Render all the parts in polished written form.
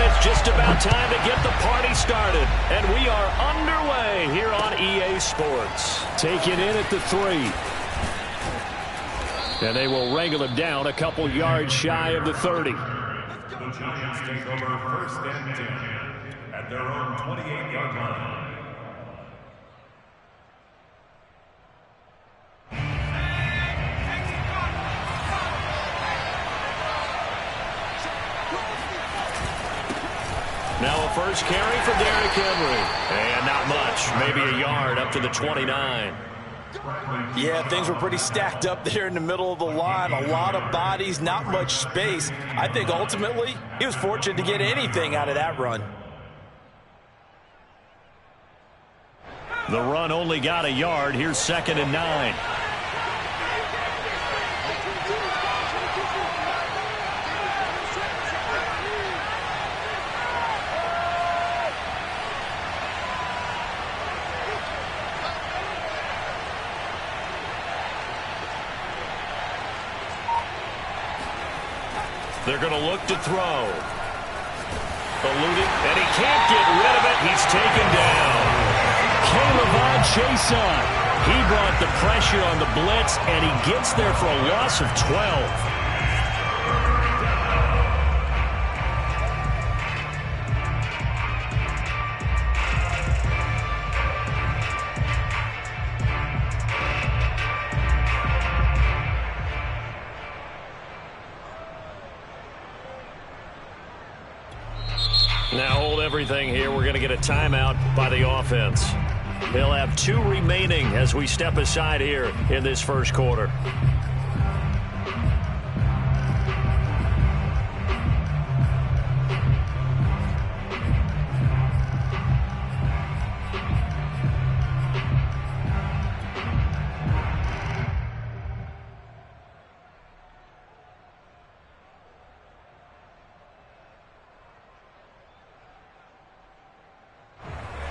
it's just about time to get the party started. And we are underway here on EA Sports. Taken in at the 3. And they will wrangle him down a couple yards shy of the 30. The Giants take over first and 10 at their own 28-yard line. Now a first carry for Derrick Henry. And not much. Maybe a yard up to the 29. Yeah, things were pretty stacked up there in the middle of the line. A lot of bodies, not much space. I think ultimately he was fortunate to get anything out of that run. The run only got a yard. Here's 2nd and 9. They're going to look to throw. Eluding, and he can't get rid of it. He's taken down. K'Lavon Chaisson. He brought the pressure on the blitz, and he gets there for a loss of 12. Now hold everything here. We're going to get a timeout by the offense. They'll have 2 remaining as we step aside here in this first quarter.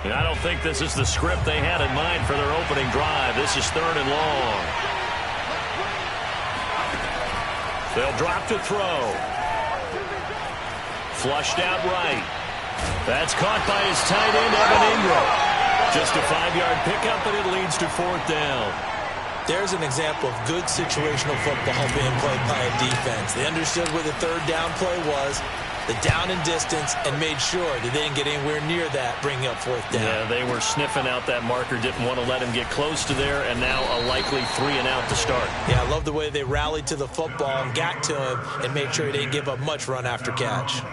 And I don't think this is the script they had in mind for their opening drive. This is 3rd and long. They'll drop to throw. Flushed out right. That's caught by his tight end, Evan Ingram. Just a 5-yard pickup, and it leads to 4th down. There's an example of good situational football being played by a defense. They understood where the 3rd down play was, the down and distance, and made sure that they didn't get anywhere near that, bringing up 4th down. Yeah, they were sniffing out that marker, didn't want to let him get close to there, and now a likely 3 and out to start. Yeah, I love the way they rallied to the football and got to him and made sure he didn't give up much run after catch.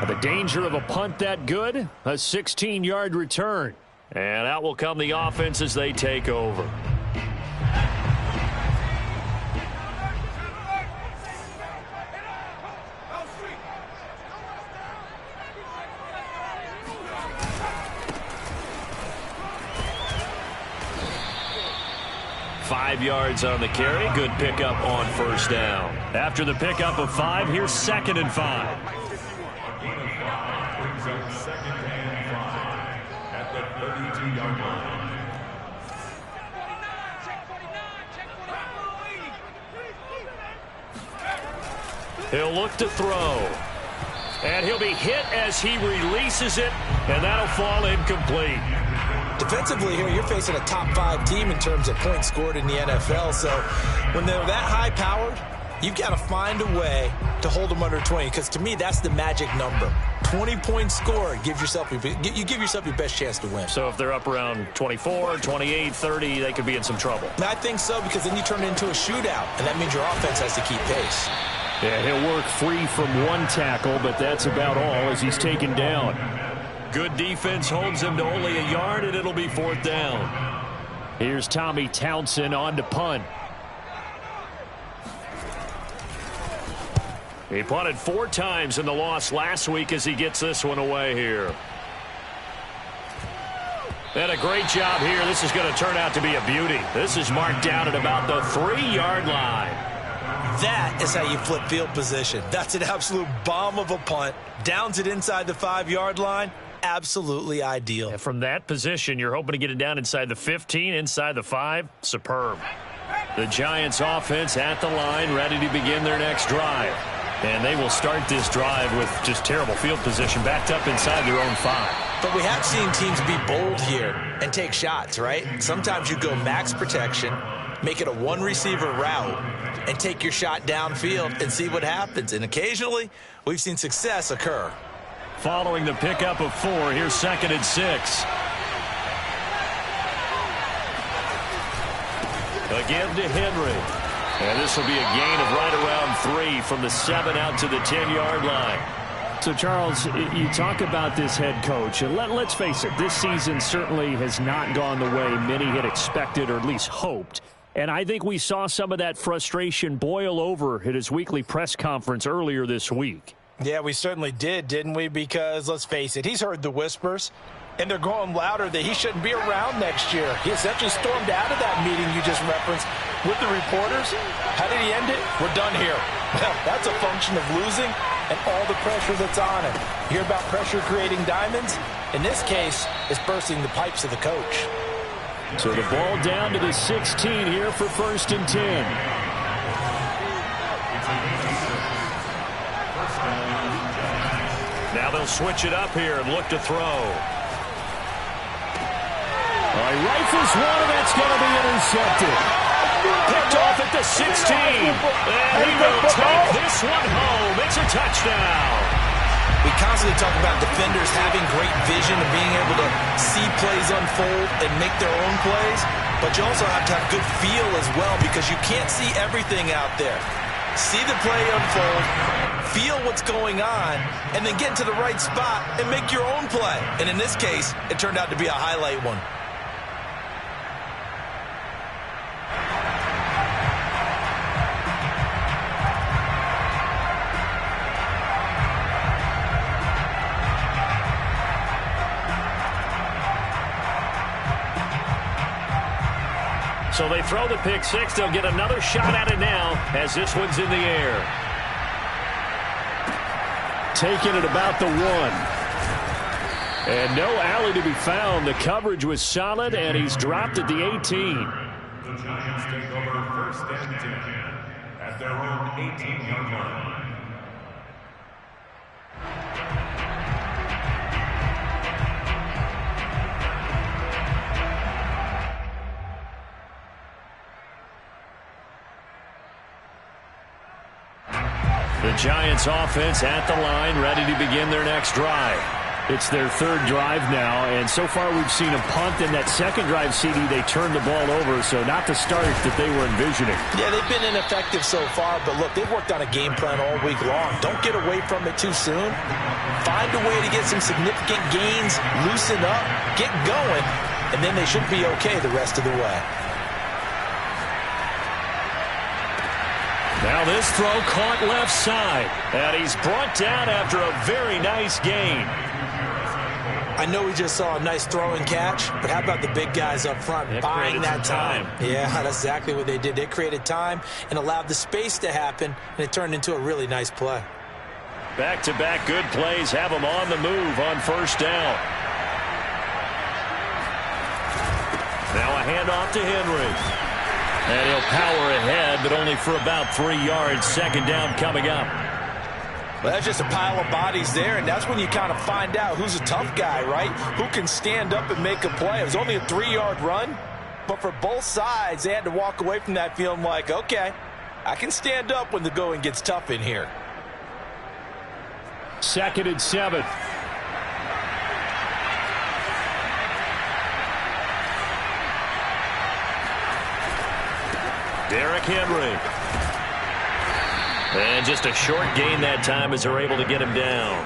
The danger of a punt that good, a 16-yard return. And out will come the offense as they take over. Five yards on the carry. Good pickup on first down. After the pickup of 5, here's 2nd and 5. Second and 5 at the 32-yard line. He'll look to throw. And he'll be hit as he releases it, and that'll fall incomplete. Defensively here, you're facing a top 5 team in terms of points scored in the NFL. So when they're that high-powered, you've got to find a way to hold them under 20, because to me, that's the magic number. 20 points scored, you give yourself your best chance to win. So if they're up around 24, 28, 30, they could be in some trouble. I think so, because then you turn it into a shootout, and that means your offense has to keep pace. Yeah, he'll work free from 1 tackle, but that's about all as he's taken down. Good defense holds him to only a yard, and it'll be 4th down. Here's Tommy Townsend on to punt. He punted 4 times in the loss last week as he gets this one away here. And a great job here. This is going to turn out to be a beauty. This is marked down at about the 3-yard line. That is how you flip field position. That's an absolute bomb of a punt. Downs it inside the 5-yard line. Absolutely ideal. And from that position, you're hoping to get it down inside the 15, inside the 5. Superb. The Giants offense at the line, ready to begin their next drive. And they will start this drive with just terrible field position, backed up inside their own 5. But we have seen teams be bold here and take shots, right? Sometimes you go max protection, make it a one-receiver route, and take your shot downfield and see what happens. And occasionally, we've seen success occur. Following the pickup of 4, here's 2nd and 6. Again to Henry. And this will be a gain of right around 3 from the 7 out to the 10-yard line. So, Charles, you talk about this head coach. And let's face it, this season certainly has not gone the way many had expected or at least hoped. And I think we saw some of that frustration boil over at his weekly press conference earlier this week. Yeah, we certainly did, didn't we? Because, let's face it, he's heard the whispers, and they're going louder that he shouldn't be around next year. He essentially stormed out of that meeting you just referenced with the reporters. How did he end it? We're done here. Well, that's a function of losing and all the pressure that's on him. You hear about pressure creating diamonds? In this case, it's bursting the pipes of the coach. So the ball down to the 16 here for 1st and 10. Now they'll switch it up here and look to throw. Rifles one, and that's going to be intercepted. Picked off at the 16. And he will take this one home. It's a touchdown. We constantly talk about defenders having great vision and being able to see plays unfold and make their own plays. But you also have to have good feel as well, because you can't see everything out there. See the play unfold, feel what's going on, and then get to the right spot and make your own play. And in this case, it turned out to be a highlight one. So they throw the pick 6. They'll get another shot at it now as this one's in the air. Taking it about the 1. And no alley to be found. The coverage was solid, and he's dropped at the 18. The Giants take over 1st and 10 at their own 18-yard line. The Giants offense at the line, ready to begin their next drive. It's their 3rd drive now, and so far we've seen a punt. In that 2nd drive, CD, they turned the ball over, so not the start that they were envisioning. Yeah, they've been ineffective so far, but look, they've worked on a game plan all week long. Don't get away from it too soon. Find a way to get some significant gains, loosen up, get going, and then they should be okay the rest of the way. Now this throw caught left side, and he's brought down after a very nice gain. I know we just saw a nice throw and catch, but how about the big guys up front buying that time? Yeah, that's exactly what they did. They created time and allowed the space to happen, and it turned into a really nice play. Back-to-back good plays have them on the move on 1st down. Now a handoff to Henry. And he'll power ahead, but only for about 3 yards. 2nd down coming up. Well, that's just a pile of bodies there, and that's when you kind of find out who's a tough guy, right? Who can stand up and make a play. It was only a 3-yard run, but for both sides, they had to walk away from that feeling like, okay, I can stand up when the going gets tough in here. 2nd and 7. Derrick Henry. And just a short gain that time as they're able to get him down.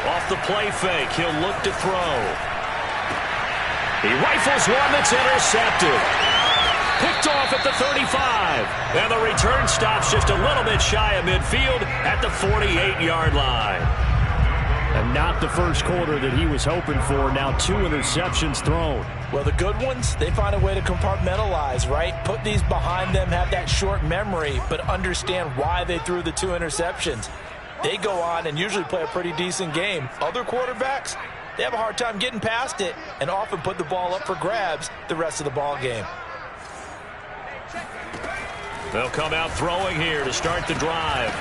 Off the play fake, he'll look to throw. He rifles one that's intercepted. Picked off at the 35. And the return stops just a little bit shy of midfield at the 48-yard line. And not the first quarter that he was hoping for. Now 2 interceptions thrown. Well, the good ones, they find a way to compartmentalize, right? Put these behind them, have that short memory, but understand why they threw the 2 interceptions. They go on and usually play a pretty decent game. Other quarterbacks, they have a hard time getting past it and often put the ball up for grabs the rest of the ball game. They'll come out throwing here to start the drive.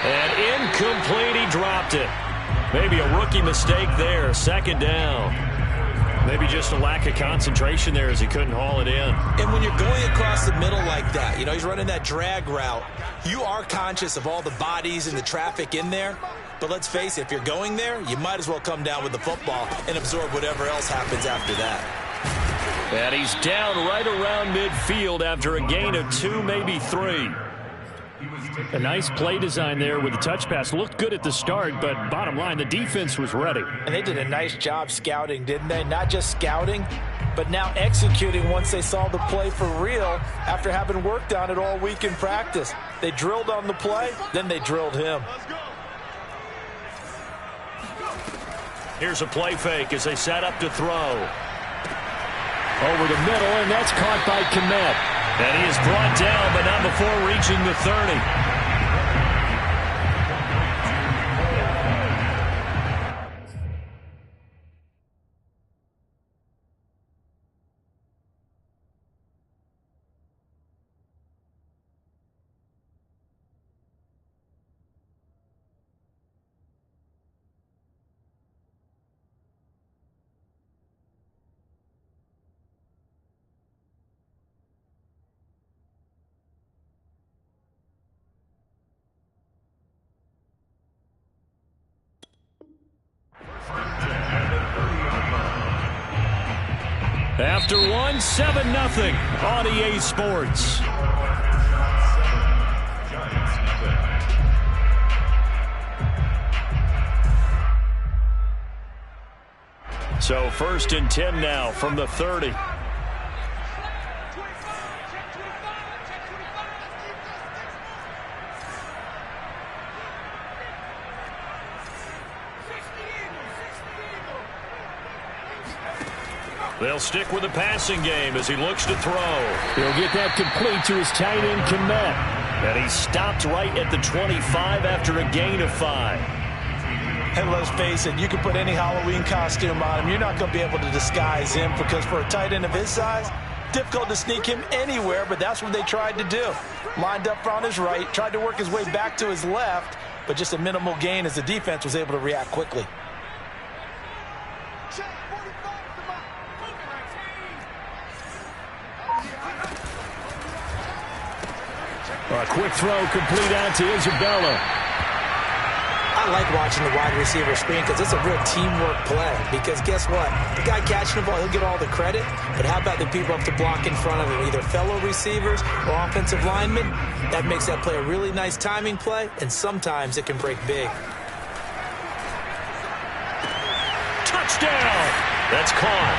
And incomplete, he dropped it. Maybe a rookie mistake there, 2nd down. Maybe just a lack of concentration there as he couldn't haul it in. And when you're going across the middle like that, you know, he's running that drag route, you are conscious of all the bodies and the traffic in there. But let's face it, if you're going there, you might as well come down with the football and absorb whatever else happens after that. And he's down right around midfield after a gain of 2, maybe 3. A nice play design there with the touch pass. Looked good at the start, but bottom line, the defense was ready. And they did a nice job scouting, didn't they? Not just scouting, but now executing once they saw the play for real after having worked on it all week in practice. They drilled on the play, then they drilled him. Here's a play fake as they set up to throw. Over the middle, and that's caught by Kmet. And he is brought down, but not before reaching the 30. After 1, 7-0 on EA Sports. So 1st and 10 now from the 30. They'll stick with the passing game as he looks to throw. He'll get that complete to his tight end, Kmet. And he stopped right at the 25 after a gain of 5. And let's face it, you can put any Halloween costume on him. You're not going to be able to disguise him because for a tight end of his size, difficult to sneak him anywhere, but that's what they tried to do. Lined up on his right, tried to work his way back to his left, but just a minimal gain as the defense was able to react quickly. A quick throw complete out to Isabella. I like watching the wide receiver screen because it's a real teamwork play. Because guess what? The guy catching the ball, he'll get all the credit. But how about the people up to block in front of him, either fellow receivers or offensive linemen? That makes that play a really nice timing play, and sometimes it can break big. Touchdown! That's caught.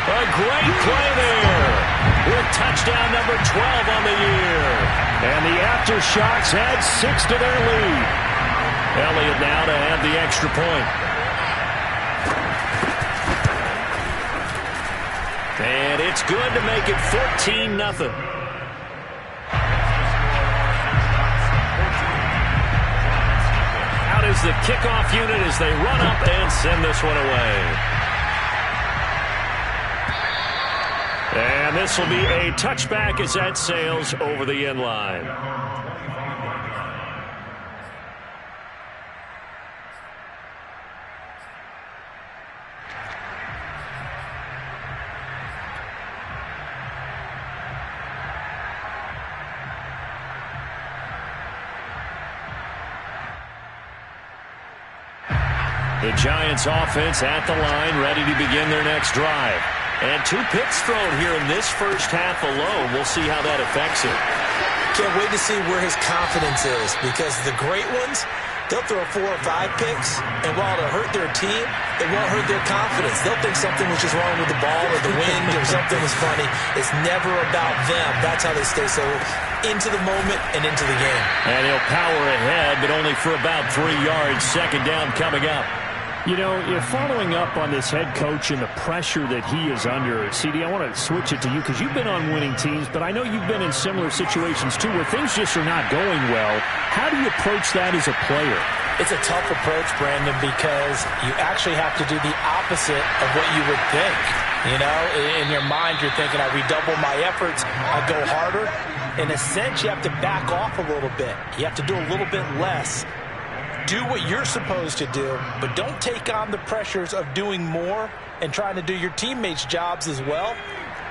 A great play there with touchdown number 12 on the year. And the Aftershocks add 6 to their lead. Elliott now to have the extra point. And it's good to make it 14-0. Out is the kickoff unit as they run up and send this one away. And this will be a touchback as that sails over the end line. The Giants offense at the line, ready to begin their next drive. And 2 picks thrown here in this first half alone. We'll see how that affects it. Can't wait to see where his confidence is, because the great ones, they'll throw 4 or 5 picks, and while it'll hurt their team, it won't hurt their confidence. They'll think something was just wrong with the ball or the wind or something was funny. It's never about them. That's how they stay so into the moment and into the game. And he'll power ahead, but only for about 3 yards. 2nd down coming up. You know, following up on this head coach and the pressure that he is under, CD, I want to switch it to you because you've been on winning teams, but I know you've been in similar situations too where things just are not going well. How do you approach that as a player? It's a tough approach, Brandon, because you actually have to do the opposite of what you would think. You know, in your mind, you're thinking, I redouble my efforts, I go harder. In a sense, you have to back off a little bit. You have to do a little bit less. Do what you're supposed to do, but don't take on the pressures of doing more and trying to do your teammates' jobs as well.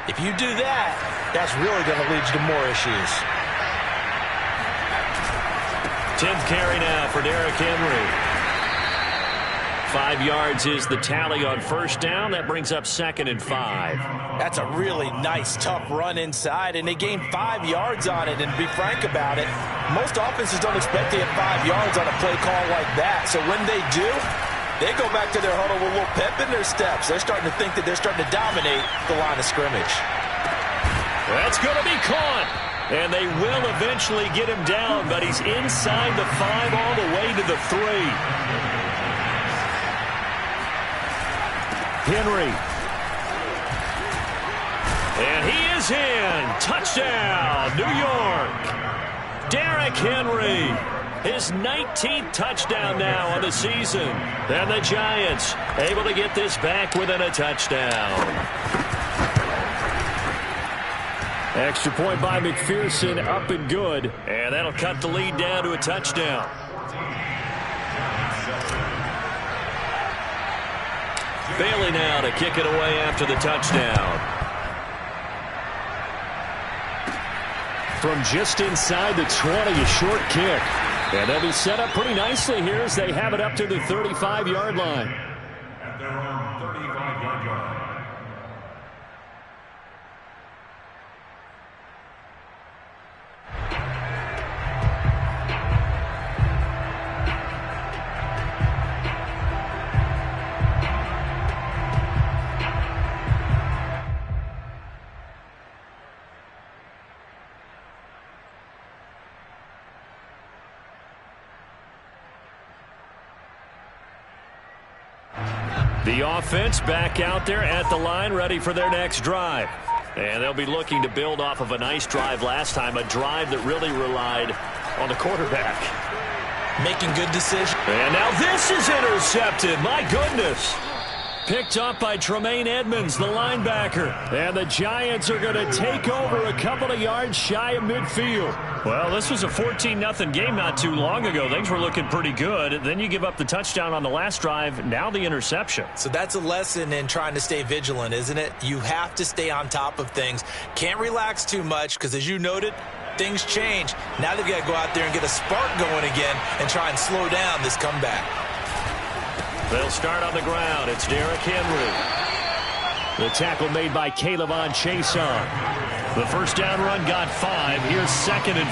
If you do that, that's really going to lead you to more issues. 10th carry now for Derrick Henry. 5 yards is the tally on first down. That brings up 2nd and 5. That's a really nice, tough run inside, and they gained 5 yards on it. And to be frank about it, most offenses don't expect to get 5 yards on a play call like that. So when they do, they go back to their huddle with a little pep in their steps. They're starting to think that they're starting to dominate the line of scrimmage. That's going to be caught. And they will eventually get him down, but he's inside the 5 all the way to the 3. Henry. And he is in. Touchdown, New York. Derrick Henry. His 19th touchdown now on the season. And the Giants able to get this back within a touchdown. Extra point by McPherson, up and good. And that'll cut the lead down to a touchdown. Bailey now to kick it away after the touchdown. From just inside the 20, a short kick. And they'll be set up pretty nicely here as they have it up to the 35-yard line. At their own 35-yard line. The offense back out there at the line, ready for their next drive. And they'll be looking to build off of a nice drive last time, a drive that really relied on the quarterback. Making good decisions. And now this is intercepted. My goodness. Picked up by Tremaine Edmonds, the linebacker. And the Giants are going to take over a couple of yards shy of midfield. Well, this was a 14-0 game not too long ago. Things were looking pretty good. Then you give up the touchdown on the last drive. Now the interception. So that's a lesson in trying to stay vigilant, isn't it? You have to stay on top of things. Can't relax too much because, as you noted, things change. Now they've got to go out there and get a spark going again and try and slow down this comeback. They'll start on the ground. It's Derrick Henry. The tackle made by K'Lavon Chaisson. The first down run got 5. Here's 2nd and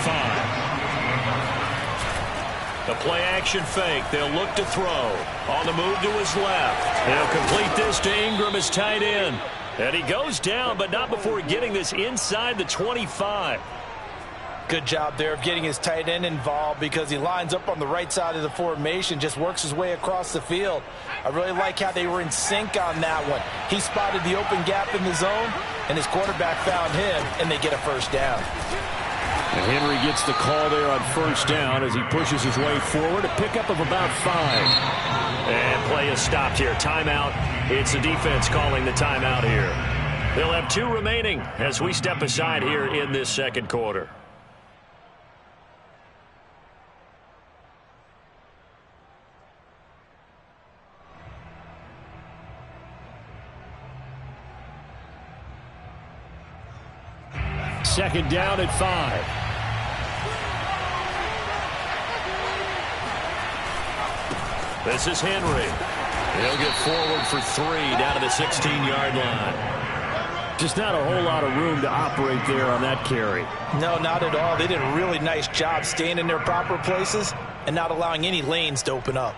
5. The play action fake. They'll look to throw. On the move to his left. He'll complete this to Ingram, his tight end. And he goes down, but not before getting this inside the 25. Good job there of getting his tight end involved because he lines up on the right side of the formation, just works his way across the field. I really like how they were in sync on that one. He spotted the open gap in the zone, and his quarterback found him, and they get a first down. And Henry gets the call there on first down as he pushes his way forward, a pickup of about 5. And play is stopped here. Timeout. It's the defense calling the timeout here. They'll have 2 remaining as we step aside here in this second quarter. Second down at 5. This is Henry. He'll get forward for 3 down to the 16-yard line. Just not a whole lot of room to operate there on that carry. No, not at all. They did a really nice job staying in their proper places and not allowing any lanes to open up.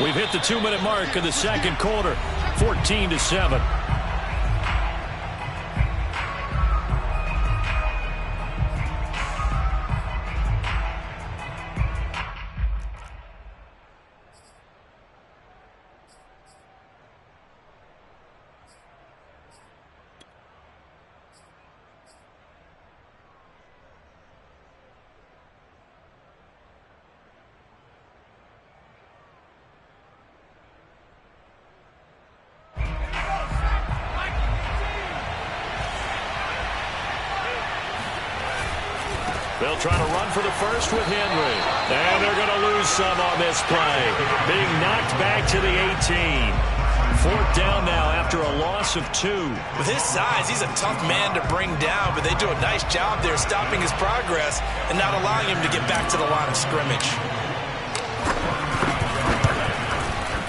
We've hit the 2-minute mark of the second quarter, 14-7. They'll try to run for the first with Henry. And they're going to lose some on this play. Being knocked back to the 18. Fourth down now after a loss of 2. With his size, he's a tough man to bring down, but they do a nice job there stopping his progress and not allowing him to get back to the line of scrimmage.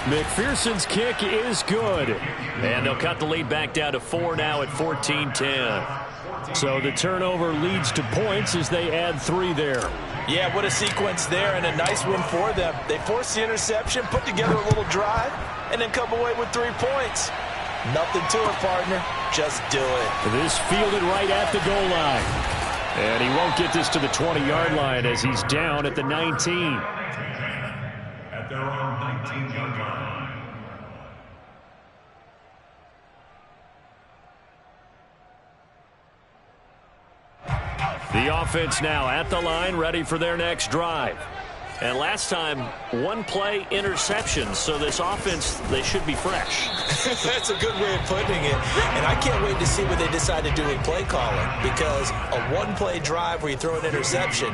McPherson's kick is good. And they'll cut the lead back down to 4 now at 14-10. So the turnover leads to points as they add 3 there. Yeah, what a sequence there, and a nice win for them. They forced the interception, put together a little drive, and then come away with 3 points. Nothing to it, partner. Just do it. This fielded right at the goal line. And he won't get this to the 20-yard line as he's down at the 19. At their own 19-yard line. The offense now at the line, ready for their next drive. And last time, 1-play interception, so this offense, they should be fresh. That's a good way of putting it. And I can't wait to see what they decide to do with play calling, because a 1-play drive where you throw an interception,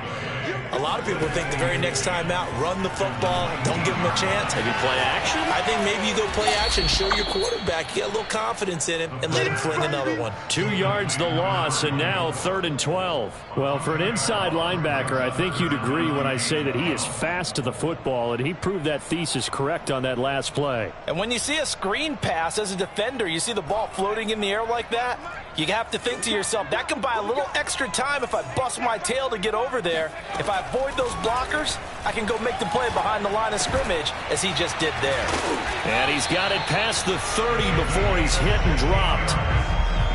a lot of people think the very next time out, run the football, don't give them a chance. Maybe play action? I think maybe you go play action, show your quarterback, get a little confidence in him, and let him fling another one. 2 yards the loss, and now 3rd and 12. Well, for an inside linebacker, I think you'd agree when I say that he is fast to the football, and he proved that thesis correct on that last play. And when you see a screen pass as a defender, you see the ball floating in the air like that, you have to think to yourself, that can buy a little extra time if I bust my tail to get over there. If I avoid those blockers, I can go make the play behind the line of scrimmage, as he just did there. And he's got it past the 30 before he's hit and dropped.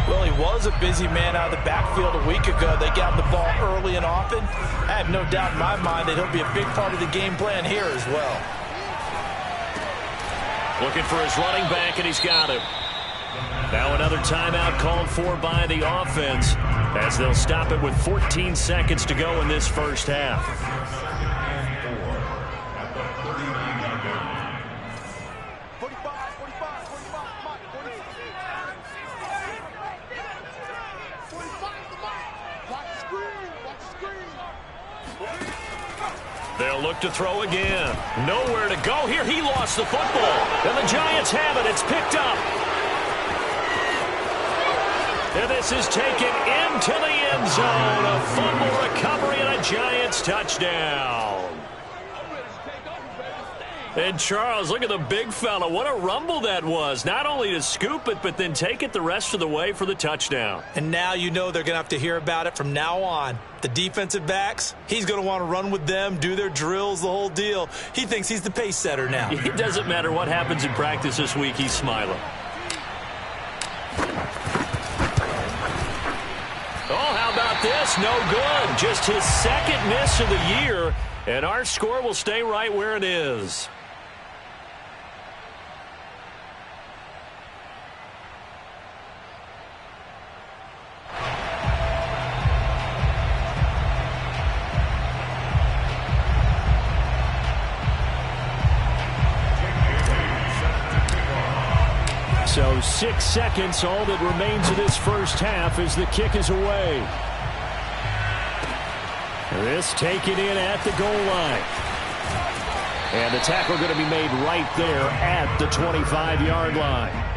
Well, he was a busy man out of the backfield a week ago. They got the ball early and often. I have no doubt in my mind that he'll be a big part of the game plan here as well. Looking for his running back, and he's got him. Now another timeout called for by the offense, as they'll stop it with 14 seconds to go in this first half. They'll look to throw again. Nowhere to go here. He lost the football. And the Giants have it. It's picked up. And this is taken into the end zone. A fumble recovery and a Giants touchdown. And Charles, look at the big fella. What a rumble that was. Not only to scoop it, but then take it the rest of the way for the touchdown. And now you know they're going to have to hear about it from now on. The defensive backs, he's going to want to run with them, do their drills, the whole deal. He thinks he's the pace setter now. It doesn't matter what happens in practice this week. He's smiling. Oh, how about this? No good. Just his second miss of the year, and our score will stay right where it is. So 6 seconds, all that remains of this first half as the kick is away. This taken in at the goal line. And the tackle going to be made right there at the 25-yard line.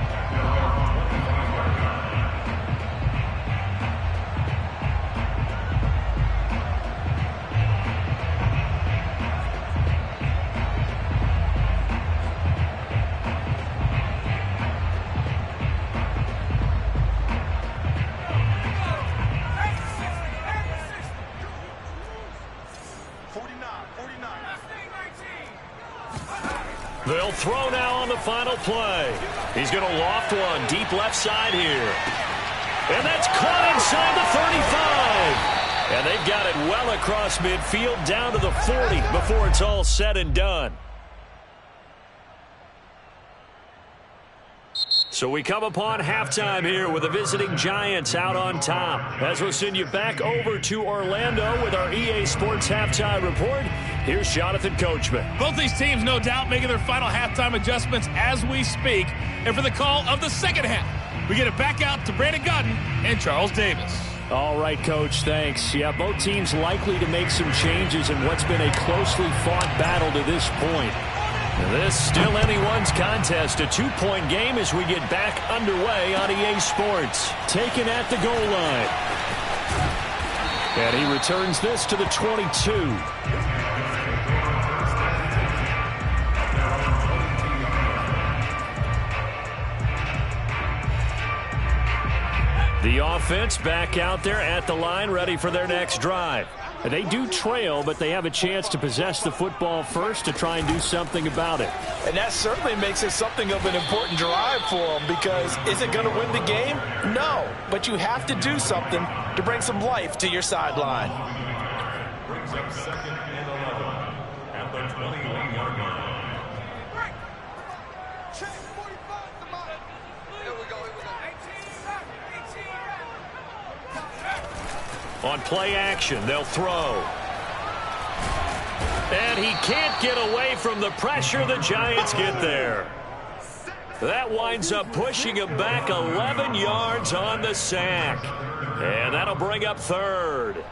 They'll They'll throw now on the final play. He's going to loft one deep left side here. And that's caught inside the 35. And they've got it well across midfield down to the 40 before it's all said and done. So we come upon halftime here with the visiting Giants out on top. As we'll send you back over to Orlando with our EA Sports Halftime Report, here's Jonathan Coachman. Both these teams, no doubt, making their final halftime adjustments as we speak. And for the call of the second half, we get it back out to Brandon Gaudin and Charles Davis. All right, Coach, thanks. Yeah, both teams likely to make some changes in what's been a closely fought battle to this point. This still anyone's contest, a two-point game as we get back underway on EA Sports. Taken at the goal line. And he returns this to the 22. The offense back out there at the line, ready for their next drive. They do trail, but they have a chance to possess the football first to try and do something about it. And that certainly makes it something of an important drive for them, because is it going to win the game? No, but you have to do something to bring some life to your sideline. Brings up 2nd and 11 at the 21-yard line. On play action, they'll throw. And he can't get away from the pressure. The Giants get there. That winds up pushing him back 11 yards on the sack. And that'll bring up 3rd.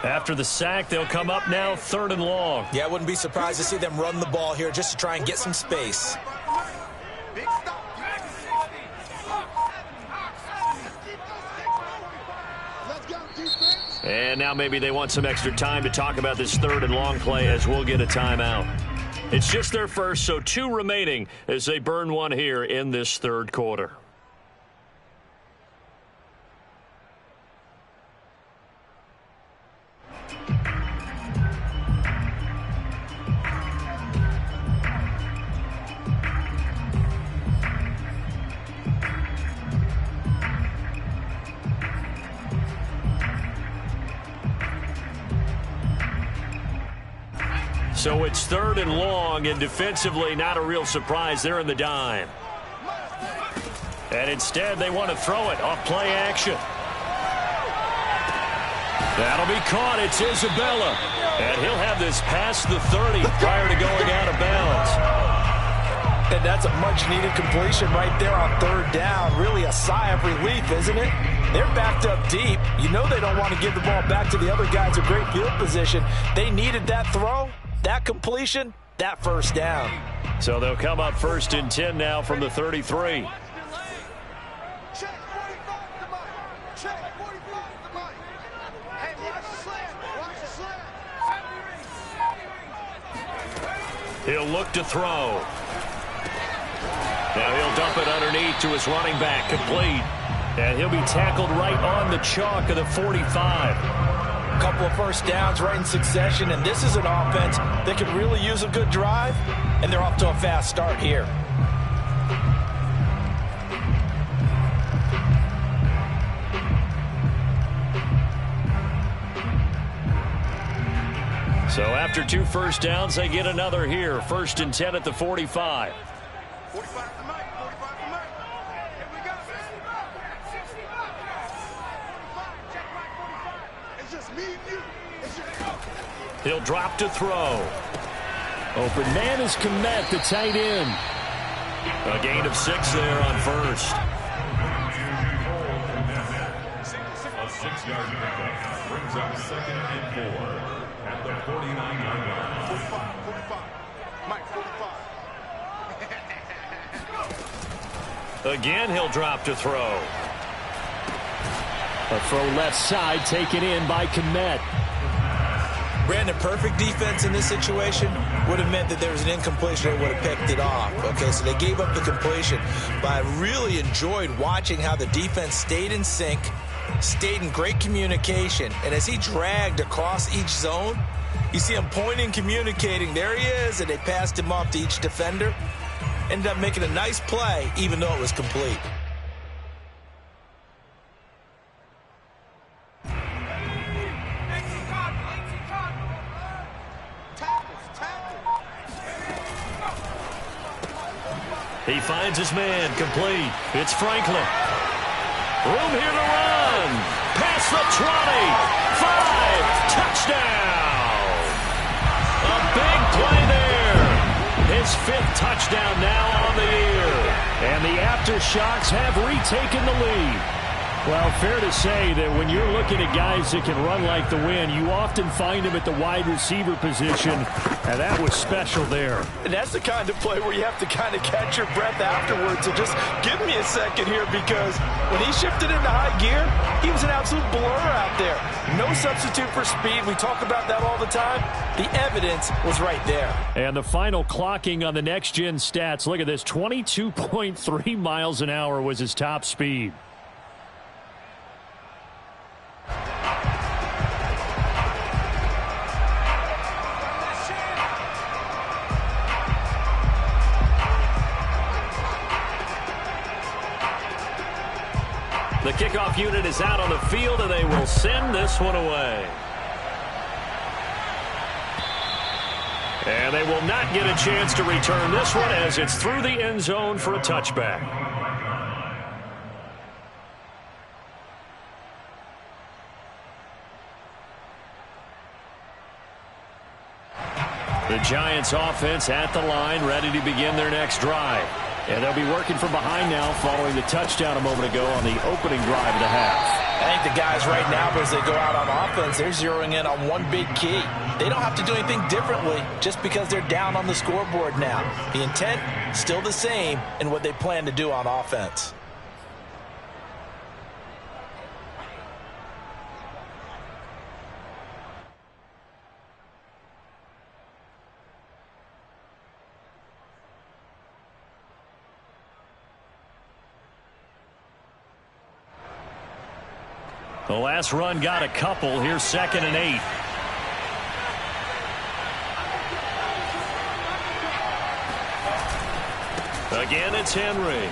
After the sack, they'll come up now 3rd and long. Yeah, I wouldn't be surprised to see them run the ball here just to try and get some space. And now maybe they want some extra time to talk about this 3rd and long play as we'll get a timeout. It's just their first, so 2 remaining as they burn one here in this 3rd quarter. So it's 3rd and long, and defensively not a real surprise. They're in the dime. And instead they want to throw it off play action. That'll be caught. It's Isabella. And he'll have this past the 30 prior to going out of bounds. And that's a much-needed completion right there on 3rd down. Really a sigh of relief, isn't it? They're backed up deep. You know they don't want to give the ball back to the other guys in great field position. They needed that throw, that completion, that 1st down. So they'll come up 1st and 10 now from the 33. He'll look to throw. Now he'll dump it underneath to his running back, complete. And he'll be tackled right on the chalk of the 45. A couple of 1st downs right in succession, and this is an offense that could really use a good drive, and they're off to a fast start here. So after 2 1st downs, they get another here. 1st and 10 at the 45. 45 to Mike. 45 to Mike. Here we go. 65. Check Mike 45. It's just me and you. It's just go. He'll drop to throw. Open man is Kmet, the tight end. A gain of 6 there on 1st. A 6-yard pickup brings up 2nd and 4 at the 49-yard line. 45. 45. Mike 45. Again, he'll drop to throw. A throw left side taken in by Kmet. Brandon, perfect defense in this situation would have meant that there was an incompletion. They would have picked it off. Okay, so they gave up the completion. But I really enjoyed watching how the defense stayed in sync, stayed in great communication. And as he dragged across each zone, you see him pointing, communicating. There he is, and they passed him off to each defender. Ended up making a nice play, even though it was complete. He finds his man, complete. It's Franklin. Room here to run. Past the 20. 5. Touchdown. A big play there. His 5th touchdown now on the year. And the Aftershocks have retaken the lead. Well, fair to say that when you're looking at guys that can run like the wind, you often find them at the wide receiver position, and that was special there. And that's the kind of play where you have to kind of catch your breath afterwards and just give me a second here, because when he shifted into high gear, he was an absolute blur out there. No substitute for speed. We talk about that all the time. The evidence was right there. And the final clocking on the next-gen stats, look at this, 22.3 miles an hour was his top speed. The kickoff unit is out on the field, and they will send this one away. And they will not get a chance to return this one as it's through the end zone for a touchback. The Giants offense at the line, ready to begin their next drive. And they'll be working from behind now following the touchdown a moment ago on the opening drive of the half. I think the guys right now, as they go out on offense, they're zeroing in on one big key. They don't have to do anything differently just because they're down on the scoreboard now. The intent, still the same in what they plan to do on offense. The last run got a couple. Here's 2nd and 8. Again, it's Henry.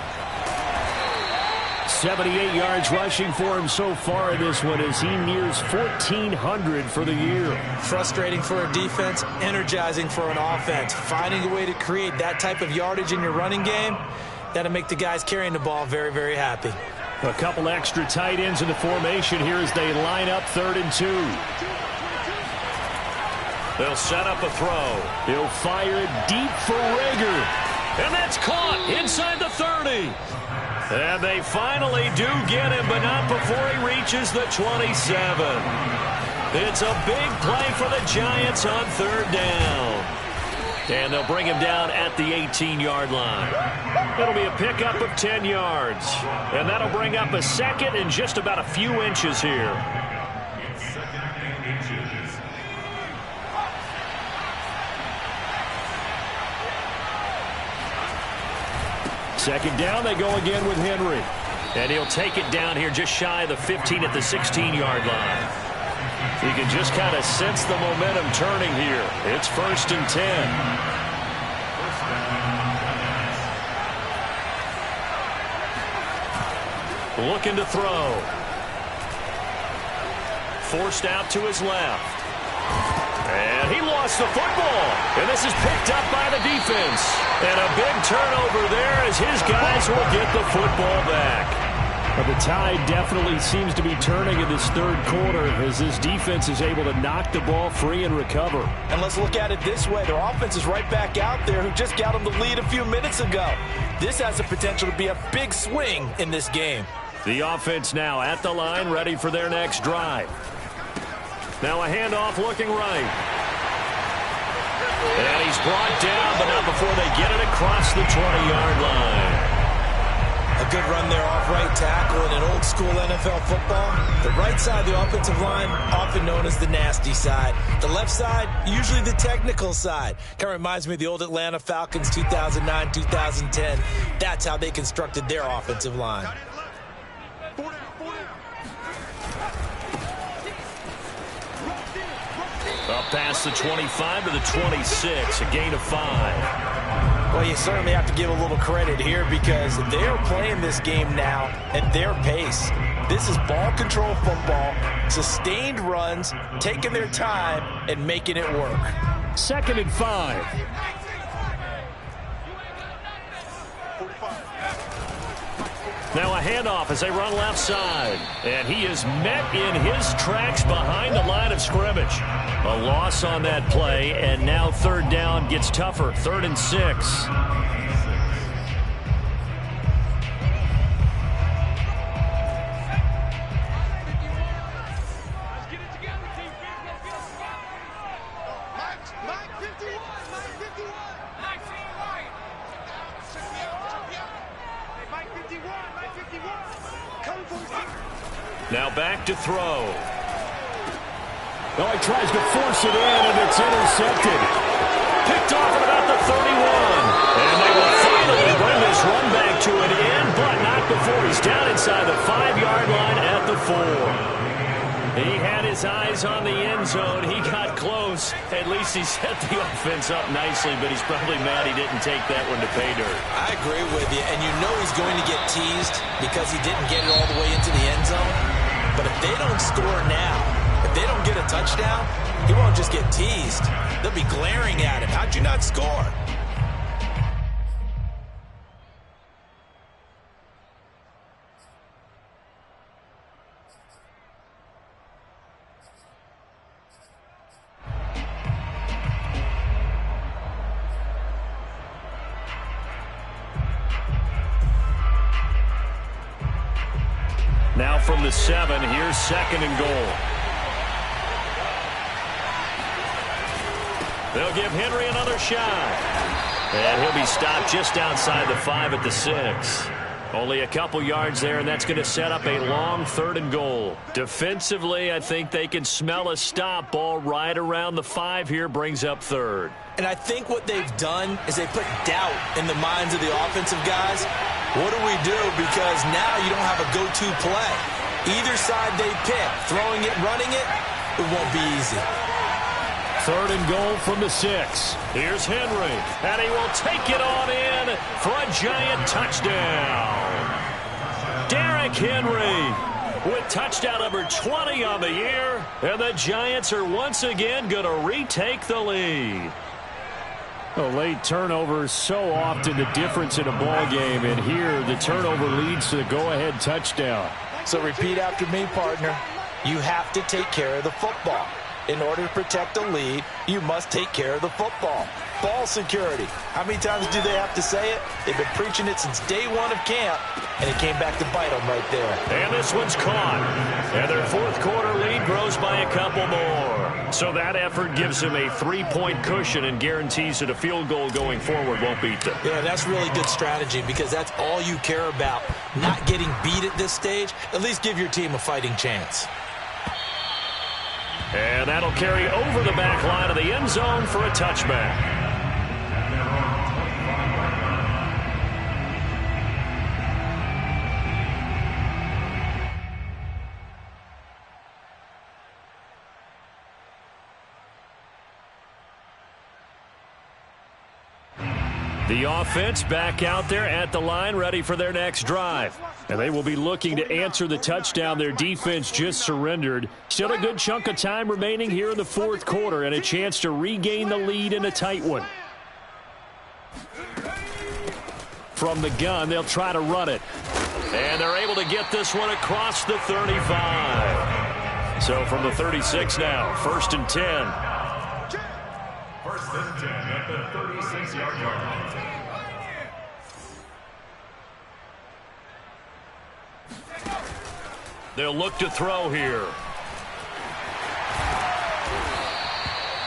78 yards rushing for him so far in this one as he nears 1,400 for the year. Frustrating for a defense, energizing for an offense. Finding a way to create that type of yardage in your running game, that'll make the guys carrying the ball very, very happy. A couple extra tight ends in the formation here as they line up 3rd and 2. They'll set up a throw. He'll fire it deep for Rager. And that's caught inside the 30. And they finally do get him, but not before he reaches the 27. It's a big play for the Giants on 3rd down. And they'll bring him down at the 18-yard line. It'll be a pickup of 10 yards. And that'll bring up a 2nd and just about a few inches here. It's 2nd and inches. Second down, they go again with Henry. And he'll take it down here just shy of the 15 at the 16-yard line. You can just kind of sense the momentum turning here. It's 1st and 10. Looking to throw. Forced out to his left. And he lost the football. And this is picked up by the defense. And a big turnover there as his guys will get the football back. But the tide definitely seems to be turning in this 3rd quarter as this defense is able to knock the ball free and recover. And let's look at it this way. Their offense is right back out there who just got them the lead a few minutes ago. This has the potential to be a big swing in this game. The offense now at the line, ready for their next drive. Now a handoff looking right. And he's brought down, but not before they get it across the 20-yard line. A A good run there off right tackle in an old school NFL football. The right side of the offensive line, often known as the nasty side. The left side, usually the technical side. Kind of reminds me of the old Atlanta Falcons 2009, 2010. That's how they constructed their offensive line. Up past the 25 to the 26, a gain of 5. Well, you certainly have to give a little credit here because they're playing this game now at their pace. This is ball control football, sustained runs, taking their time, and making it work. 2nd and 5. Now a handoff as they run left side. And he is met in his tracks behind the line of scrimmage. A loss on that play, and now 3rd down gets tougher. 3rd and 6. Now back to throw. Well, he tries to force it in, and it's intercepted. Picked off at about the 31. And they will finally bring this run back to an end, but not before he's down inside the 5-yard line at the 4. He had his eyes on the end zone. He got close. At least he set the offense up nicely, but he's probably mad he didn't take that one to pay dirt. I agree with you, and you know he's going to get teased because he didn't get it all the way into the end zone. But if they don't score now, if they don't get a touchdown, he won't just get teased. They'll be glaring at him. How'd you not score? Now from the 7, here's 2nd and goal. They'll give Henry another shot. And he'll be stopped just outside the 5 at the 6. Only a couple yards there, and that's going to set up a long 3rd and goal. Defensively, I think they can smell a stop. Ball right around the 5 here brings up 3rd. And I think what they've done is they put doubt in the minds of the offensive guys. What do we do? Because now you don't have a go-to play. Either side they pick, throwing it, running it, it won't be easy. 3rd and goal from the 6. Here's Henry, and he will take it on in for a giant touchdown. Derrick Henry with touchdown number 20 on the year, and the Giants are once again going to retake the lead. A late turnover is so often the difference in a ball game, and here the turnover leads to the go-ahead touchdown. So repeat after me, partner. You have to take care of the football. In order to protect a lead, you must take care of the football. Ball security. How many times do they have to say it? They've been preaching it since day 1 of camp, and it came back to bite them right there. And this one's caught. And their 4th quarter lead grows by a couple more. So that effort gives them a 3-point cushion and guarantees that a field goal going forward won't beat them. Yeah, that's really good strategy because that's all you care about. Not getting beat at this stage. At least give your team a fighting chance. And that'll carry over the back line of the end zone for a touchback. The offense back out there at the line, ready for their next drive. And they will be looking to answer the touchdown their defense just surrendered. Still a good chunk of time remaining here in the 4th quarter and a chance to regain the lead in a tight one. From the gun, they'll try to run it. And they're able to get this one across the 35. So from the 36 now, 1st and 10. 1st and 10 at the 36-yard line. They'll look to throw here.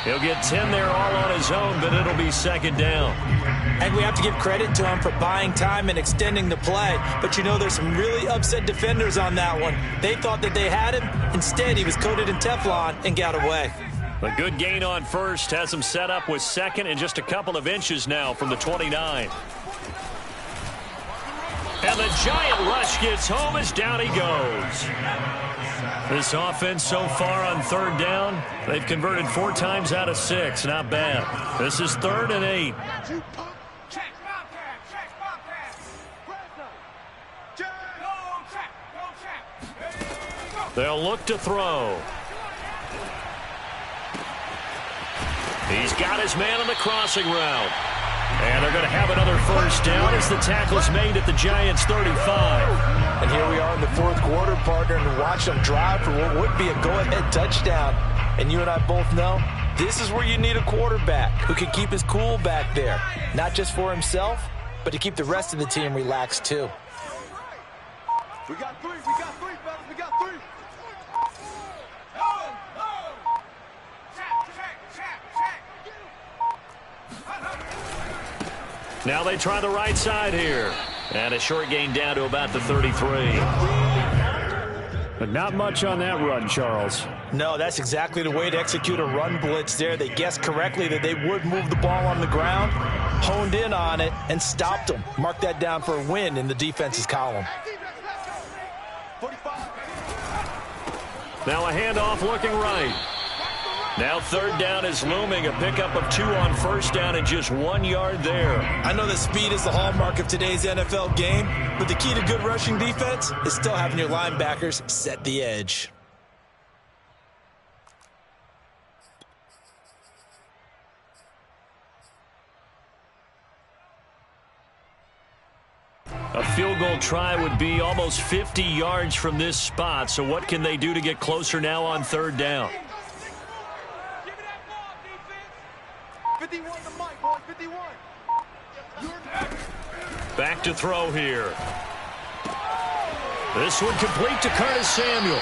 He'll get 10 there all on his own, but it'll be second down. And we have to give credit to him for buying time and extending the play. But you know, there's some really upset defenders on that one. They thought that they had him. Instead, he was coated in Teflon and got away. A good gain on first has him set up with second and just a couple of inches now from the 29. And the giant rush gets home as down he goes. This offense so far on third down, they've converted 4 times out of 6. Not bad. This is 3rd and 8. They'll look to throw. He's got his man on the crossing route. And they're going to have another first down as the tackle's made at the Giants' 35. And here we are in the 4th quarter, partner, and watch them drive for what would be a go-ahead touchdown. And you and I both know this is where you need a quarterback who can keep his cool back there. Not just for himself, but to keep the rest of the team relaxed too. We got 3, fellas, we got 3. Now they try the right side here. And a short gain down to about the 33. But not much on that run, Charles. No, that's exactly the way to execute a run blitz there. They guessed correctly that they would move the ball on the ground, honed in on it, and stopped them. Mark that down for a win in the defense's column. Now a handoff looking right. Now 3rd down is looming. A pickup of 2 on first down and just 1 yard there. I know that speed is the hallmark of today's NFL game, but the key to good rushing defense is still having your linebackers set the edge. A field goal try would be almost 50 yards from this spot. So what can they do to get closer now on 3rd down? 51 the mic, boys, 51. Back to throw here. This one complete to Curtis Samuel.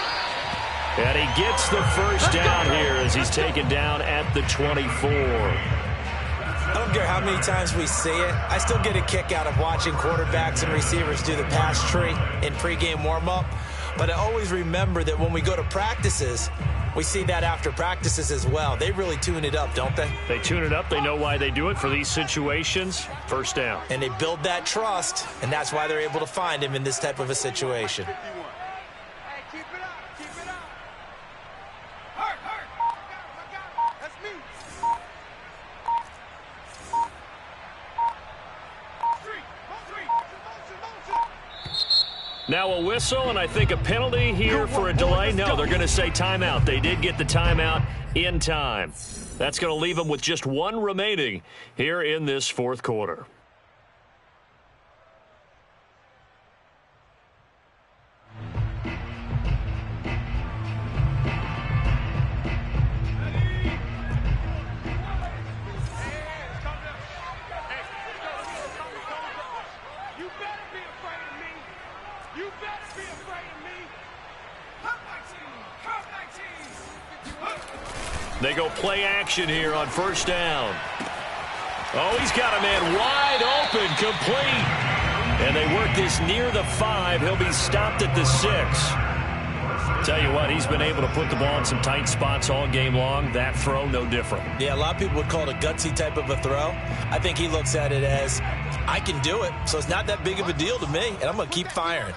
And he gets the first down here as he's taken down at the 24. I don't care how many times we see it. I still get a kick out of watching quarterbacks and receivers do the pass tree in pregame warm-up. But I always remember that when we go to practices, we see that after practices as well. They really tune it up, don't they? They tune it up. They know why they do it for these situations. First down. And they build that trust, and that's why they're able to find him in this type of a situation. Hey, keep it up, keep it up. Hurt. I got it. That's me. Now a whistle, and I think a penalty here for a delay. No, they're going to say timeout. They did get the timeout in time. That's going to leave them with just 1 remaining here in this 4th quarter. They go play action here on first down. Oh, he's got a man wide open, complete. And they work this near the 5. He'll be stopped at the 6. Tell you what, he's been able to put the ball in some tight spots all game long. That throw, no different. Yeah, a lot of people would call it a gutsy type of a throw. I think he looks at it as, I can do it, so it's not that big of a deal to me, and I'm going to keep firing.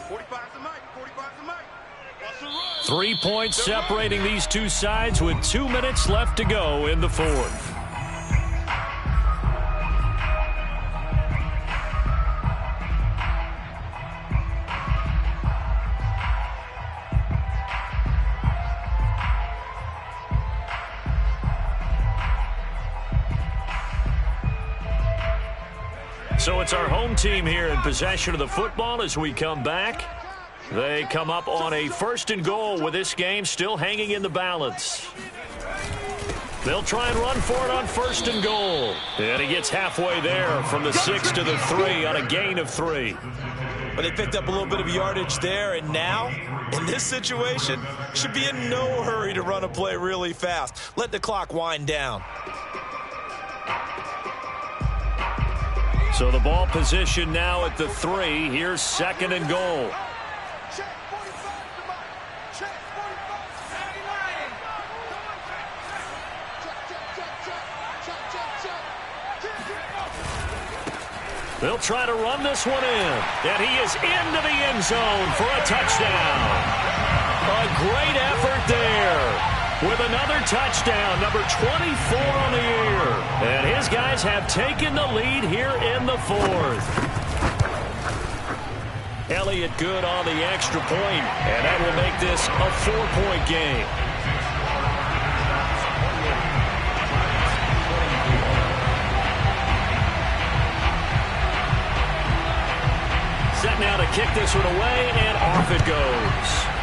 45 the mic, 45 the mic. 3 points separating these two sides with 2 minutes left to go in the 4th. So it's our home team here in possession of the football as we come back. They come up on a 1st and goal with this game still hanging in the balance. They'll try and run for it on 1st and goal. And he gets halfway there from the 6 to the 3 on a gain of 3. But they picked up a little bit of yardage there, and now, in this situation, should be in no hurry to run a play really fast. Let the clock wind down. So the ball position now at the 3. Here's 2nd and goal. Check 45 to Mike. Check 45. Check. They'll try to run this one in. And he is into the end zone for a touchdown. A great effort there. With another touchdown, number 24 on the year. And his guys have taken the lead here in the 4th. Elliott good on the extra point, and that will make this a 4-point game. Set now to kick this one away, and off it goes.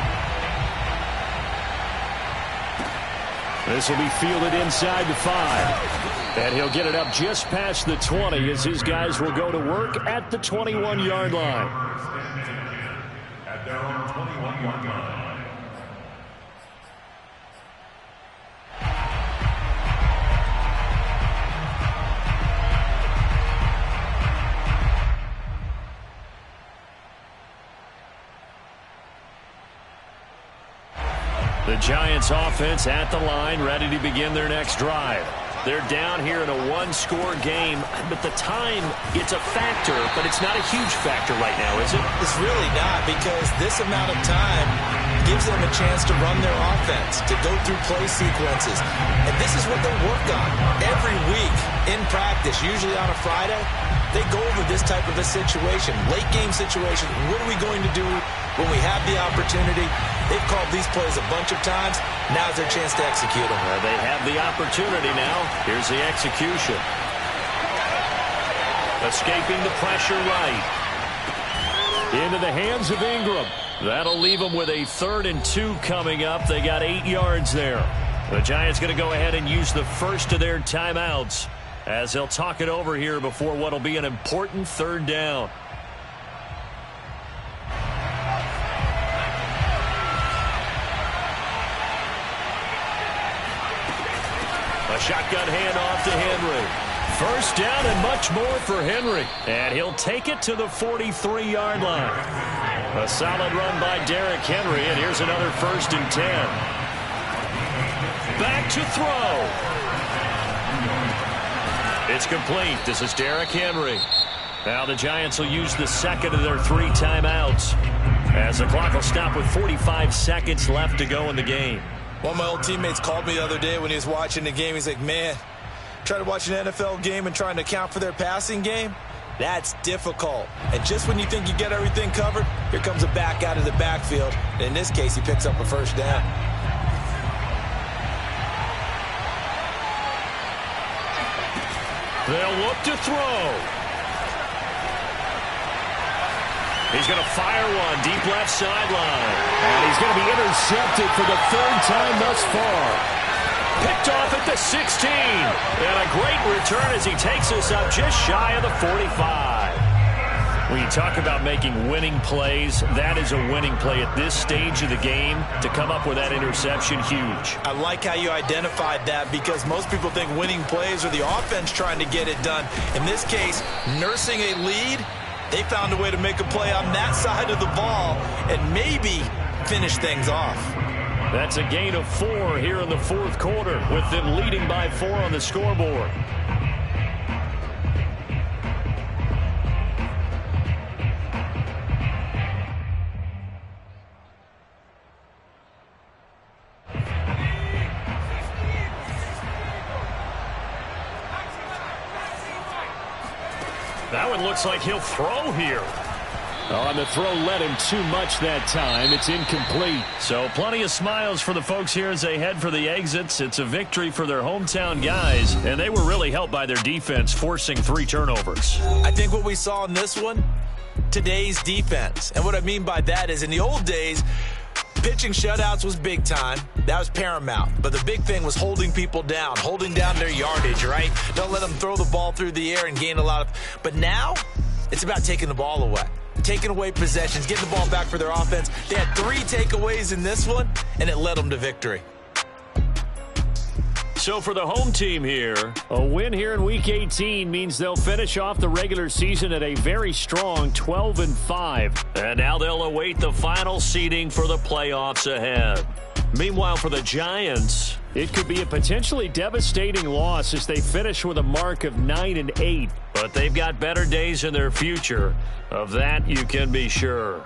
This will be fielded inside the 5. And he'll get it up just past the 20 as his guys will go to work at the 21-yard line. At their own 21-yard line. The Giants offense at the line, ready to begin their next drive. They're down here in a one-score game, but the time, it's a factor, but it's not a huge factor right now, is it? It's really not, because this amount of time gives them a chance to run their offense, to go through play sequences. And this is what they work on every week in practice, usually on a Friday. They go over this type of a situation, late game situation. What are we going to do when we have the opportunity? They've called these plays a bunch of times. Now's their chance to execute them. Well, they have the opportunity now. Here's the execution. Escaping the pressure right. Into the hands of Ingram. That'll leave them with a 3rd and 2 coming up. They got 8 yards there. The Giants going to go ahead and use the first of their timeouts as they'll talk it over here before what will be an important 3rd down. A shotgun handoff to Henry. First down and much more for Henry. And he'll take it to the 43-yard line. A solid run by Derrick Henry, and here's another 1st and 10. Back to throw. It's complete. This is Derrick Henry. Now the Giants will use the 2nd of their 3 timeouts as the clock will stop with 45 seconds left to go in the game. One of my old teammates called me the other day when he was watching the game. He's like, man, trying to watch an NFL game and trying to account for their passing game, that's difficult. And just when you think you get everything covered, here comes a back out of the backfield. And in this case, he picks up a 1st down. They'll look to throw. He's going to fire one deep left sideline. And he's going to be intercepted for the 3rd time thus far. Picked off at the 16. And a great return as he takes us up just shy of the 45. When you talk about making winning plays, that is a winning play at this stage of the game. To come up with that interception, huge. I like how you identified that, because most people think winning plays are the offense trying to get it done. In this case, nursing a lead, they found a way to make a play on that side of the ball and maybe finish things off. That's a gain of 4 here in the 4th quarter, with them leading by 4 on the scoreboard. That one looks like he'll throw here. Oh, and the throw led him too much that time. It's incomplete. So plenty of smiles for the folks here as they head for the exits. It's a victory for their hometown guys, and they were really helped by their defense, forcing 3 turnovers. I think what we saw in this one, today's defense. And what I mean by that is, in the old days, pitching shutouts was big time. That was paramount. But the big thing was holding people down, holding down their yardage, right? Don't let them throw the ball through the air and gain a lot of... But now, it's about taking the ball away. taking away possessions, getting the ball back for their offense. They had 3 takeaways in this one, and it led them to victory. So for the home team here, a win here in Week 18 means they'll finish off the regular season at a very strong 12-5. And now they'll await the final seeding for the playoffs ahead. Meanwhile, for the Giants, it could be a potentially devastating loss as they finish with a mark of 9-8. But they've got better days in their future. Of that, you can be sure.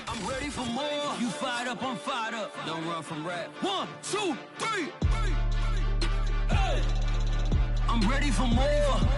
I'm ready for more. You fired up, I'm fired up. Don't run from rap. 1, 2, 3. Hey. I'm ready for more.